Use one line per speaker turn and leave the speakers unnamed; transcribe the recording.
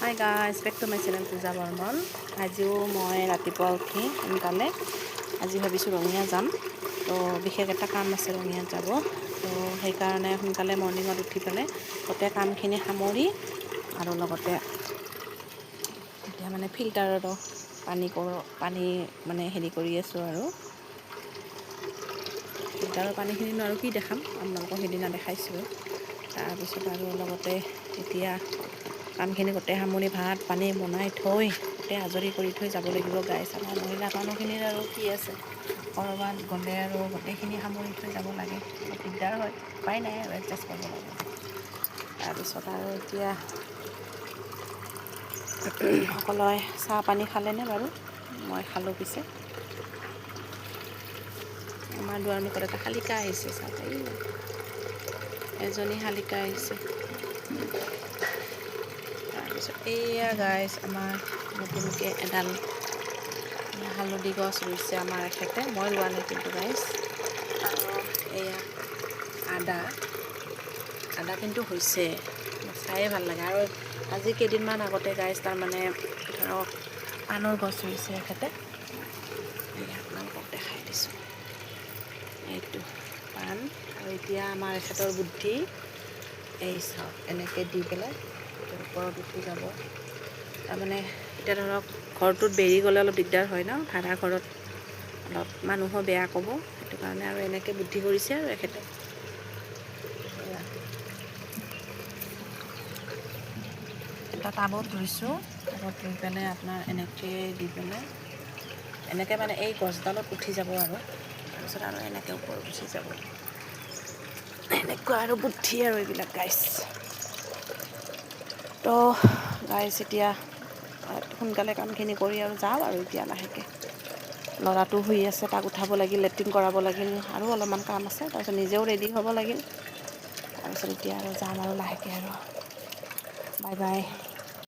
High guys, back to my channel Puja Barman. আজিও মই ৰাতিপুৱা উঠি সোনকালে আজি ভাবিছোঁ ৰঙিয়া যাম। তো বিশেষ এটা কাম আছে ৰঙিয়াত যাব। তো সেইকাৰণে সোনকালে মৰ্ণিঙত উঠি পেলাই গোটেই কামখিনি সামৰি আৰু লগতে এতিয়া মানে ফিল্টাৰতো পানী মানে হেৰি কৰি আছোঁ আৰু ফিল্টাৰৰ পানীখিনিনো আৰু কি দেখাম, আপোনালোকক সেইদিনা দেখাইছোঁ। তাৰপিছত আৰু লগতে এতিয়া কামখিনি গোটেই সামৰি ভাত পানী বনাই থৈ গোটেই আজৰি কৰি থৈ যাব লাগিব। গাইছ, আমাৰ মহিলা মানুহখিনিৰ আৰু কি আছে, ক'ৰবাত গ'লে আৰু গোটেইখিনি সামৰি থৈ যাব লাগে। অলপ দিগদাৰ হয়, উপায় নাই আৰু এডজাষ্ট কৰিব লাগে। তাৰপিছত আৰু এতিয়া সকলোৱে চাহ পানী খালেনে বাৰু? মই খালোঁ। পিছে আমাৰ দুৱাৰ মুখত এটা শালিকা আহিছে, চাই এজনী শালিকা আহিছে। তাৰপিছত এয়া গাইছ, আমাৰ নতুনকৈ এডাল হালধি গছ ৰুইছে আমাৰ এখেতে, মই ৰোৱা নাই কিন্তু গাইছ। আৰু এয়া আদা কিন্তু হৈছে, চায়ে ভাল লাগে। আৰু আজি কেইদিনমান আগতে গাইছ, তাৰমানে ধৰক পাণৰ গছ ৰুইছে এখেতে। আপোনালোকক দেখাই দিছোঁ, এইটো পাণ। আৰু এতিয়া আমাৰ এখেতৰ বুদ্ধি, এই চাওক এনেকৈ দি পেলাই ওপৰত উঠি যাব। তাৰমানে এতিয়া ধৰক ঘৰটোত বেৰি গ'লে অলপ দিগদাৰ হয় ন, ভাড়া ঘৰত অলপ মানুহো বেয়া ক'ব, সেইটো কাৰণে আৰু এনেকৈ বুদ্ধি কৰিছে আৰু এখেতে। এটা টাবত ৰুইছোঁ, টাবত ৰুই পেলাই আপোনাৰ এনেকৈ দি পেলাই এনেকৈ মানে এই গছডালত উঠি যাব আৰু তাৰপিছত আৰু এনেকৈ ওপৰত উঠি যাব। এনেকুৱা আৰু বুদ্ধি আৰু এইবিলাক গাইছ। তো গাইছ, এতিয়া সোনকালে কামখিনি কৰি আৰু যাওঁ আৰু এতিয়া লাহেকৈ। ল'ৰাটো শুই আছে, তাক উঠাব লাগিল, লেট্ৰিন কৰাব লাগিল, আৰু অলপমান কাম আছে। তাৰপিছত নিজেও ৰেডি হ'ব লাগিল। তাৰপিছত এতিয়া আৰু যাম আৰু লাহেকৈ আৰু। Bye bye.